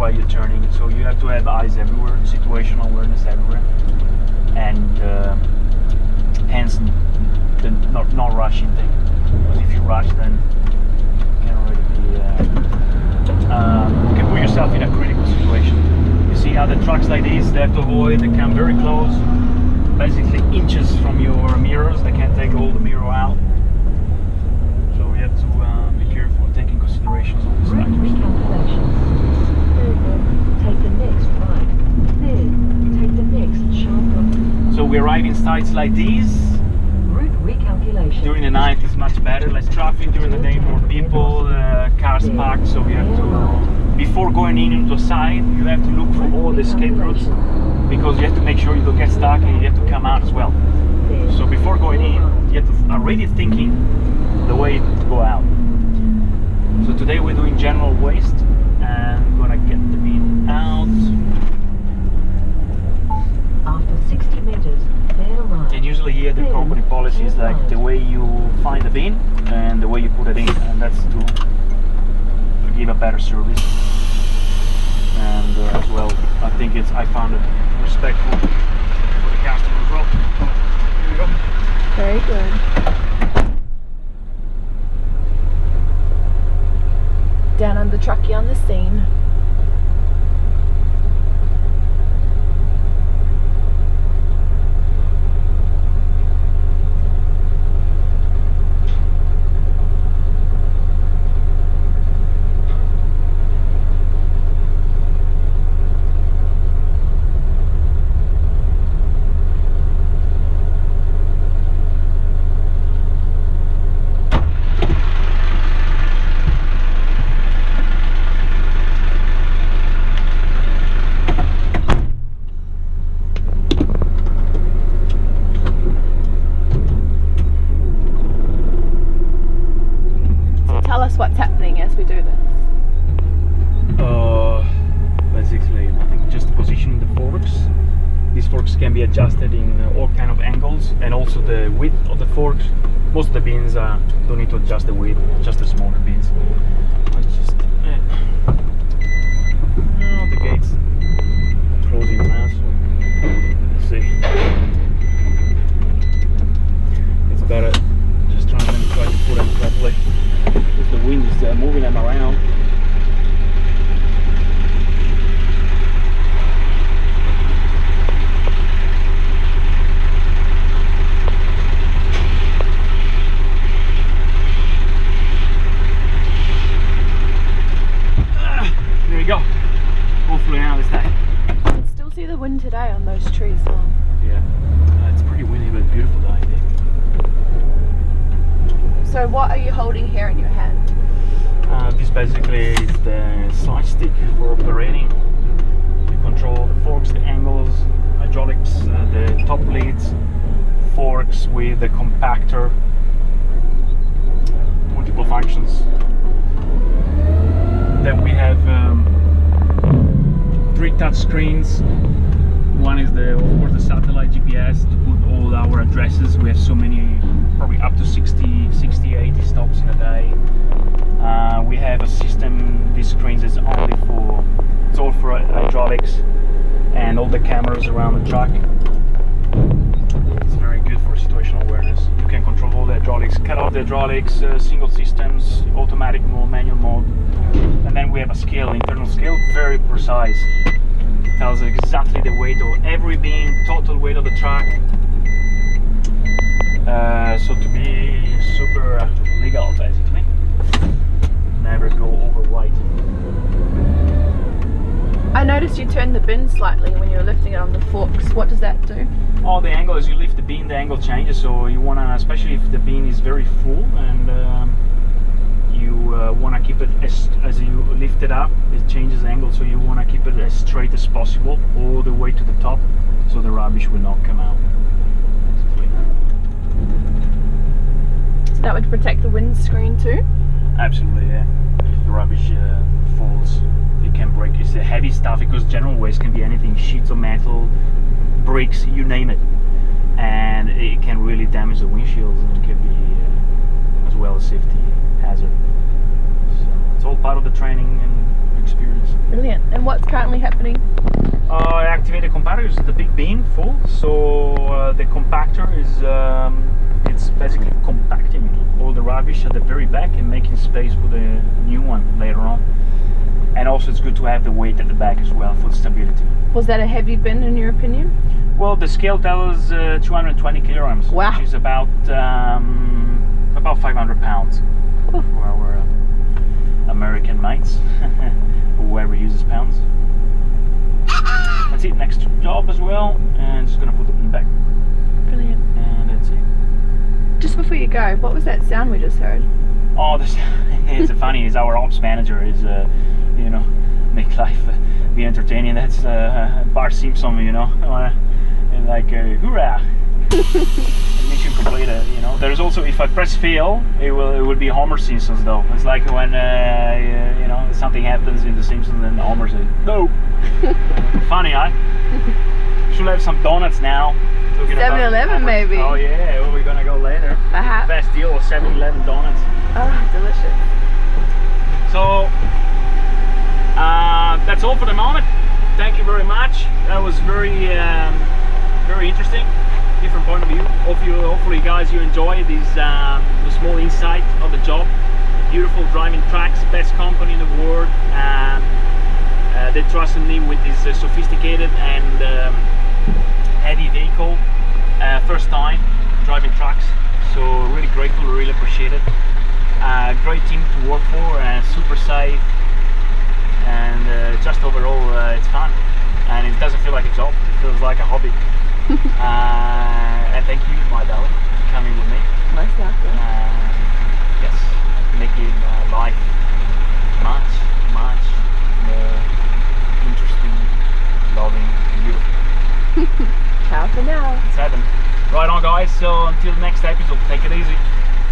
while you're turning. So you have to have eyes everywhere, situational awareness everywhere, and hence the not rushing thing. Because if you rush, then you can already be you can put yourself in a critical situation. You see how the trucks like these, they have to avoid, they come very close, basically inches from your mirrors. They can't take all the mirror out. So we have to be careful and take in considerations all these factors. Take the next right. Then take the next sharp right. So we arrive in sites like these. Route recalculation. During the night is much better, less traffic. During the day, more people, cars parked. So we have to, before going into a site, you have to look for all the escape routes, because you have to make sure you don't get stuck and you have to come out as well. So before going in, you have to already thinking the way to go out. So today we're doing general waste and gonna get the bin out. After 60 meters, then right. And usually here the company policy is like the way you find the bin and the way you put it in, and that's to give a better service. And as well, I think I found it respectful for the customer as well. Here we go. Very good. Down on the truckie on the scene. What's happening as we do this? Basically nothing, just positioning the forks. These forks can be adjusted in all kind of angles, and also the width of the forks. Most of the bins don't need to adjust the width, just the smaller bins. Let's just the gates closing now, so let's see. It's better just try to put them properly. If the wind is moving them around. There we go. Hopefully now this day. You can still see the wind today on those trees. Huh? Yeah, it's pretty windy but beautiful day, I think. So what are you holding here in your hand? This basically is the side stick for operating. You control the forks, the angles, hydraulics, the top leads, forks with the compactor, multiple functions. Then we have 3 touch screens. One is of course the satellite GPS to put all our addresses. We have so many, probably up to 60, 80 stops in a day. We have a system, these screens is only for, it's all for hydraulics and all the cameras around the truck. It's very good for situational awareness. You can control all the hydraulics, cut off the hydraulics, single systems, automatic mode, manual mode. And then we have a scale, internal scale, very precise. Tells exactly the weight of every bin, total weight of the truck. So to be super legal, basically. Never go over weight. I noticed you turned the bin slightly when you were lifting it on the forks. What does that do? Oh, the angle, as you lift the bin, the angle changes. So you want to, especially if the bin is very full and you want to keep it as you lift it up, it changes the angle. So you want to keep it as straight as possible all the way to the top, so the rubbish will not come out. So that would protect the windscreen too? Absolutely, yeah. If the rubbish falls, it can break. It's the heavy stuff, because general waste can be anything, sheets of metal, bricks, you name it, and it can really damage the windshields, and it can be as well a safety hazard. So it's all part of the training and experience. Brilliant. And what currently happening? Activate the compactor is the big bin full, so the compactor is it's basically compacting all the rubbish at the very back and making space for the new one later on. And also it's good to have the weight at the back as well for stability. Was that a heavy bin in your opinion? Well, the scale tells 220 kilograms, Wow. which is about 500 pounds Ooh. for our American mates, whoever uses pounds. That's it, next job as well, and just gonna put the bin back, Brilliant. and that's it. Just before you go, what was that sound we just heard? Oh, this it's funny. Is our ops manager is you know, make life be entertaining. That's Bart Simpson, you know, and like hoorah, mission completed. You know, there's also if I press fail, it will be Homer Simpsons though. It's like when you know, something happens in the Simpsons and Homer says no. Funny, huh? Should have some donuts now. 7-Eleven maybe. Oh yeah, well, we're gonna go later. Perhaps. Best deal was 7-Eleven donuts. Oh, delicious. So that's all for the moment. Thank you very much. That was very very interesting, different point of view. Hopefully guys you enjoy these the small insight of the job. Beautiful driving tracks, best company in the world. They trusted me with this sophisticated and heavy vehicle, first time driving trucks, so really grateful, really appreciate it. Great team to work for, and super safe, and just overall it's fun, and it doesn't feel like a job, it feels like a hobby. And thank you, my darling, for coming with me. Most welcome. Yes, making life much more interesting, loving, beautiful. Ciao for now. It's happened. Right on guys, so until the next episode, take it easy.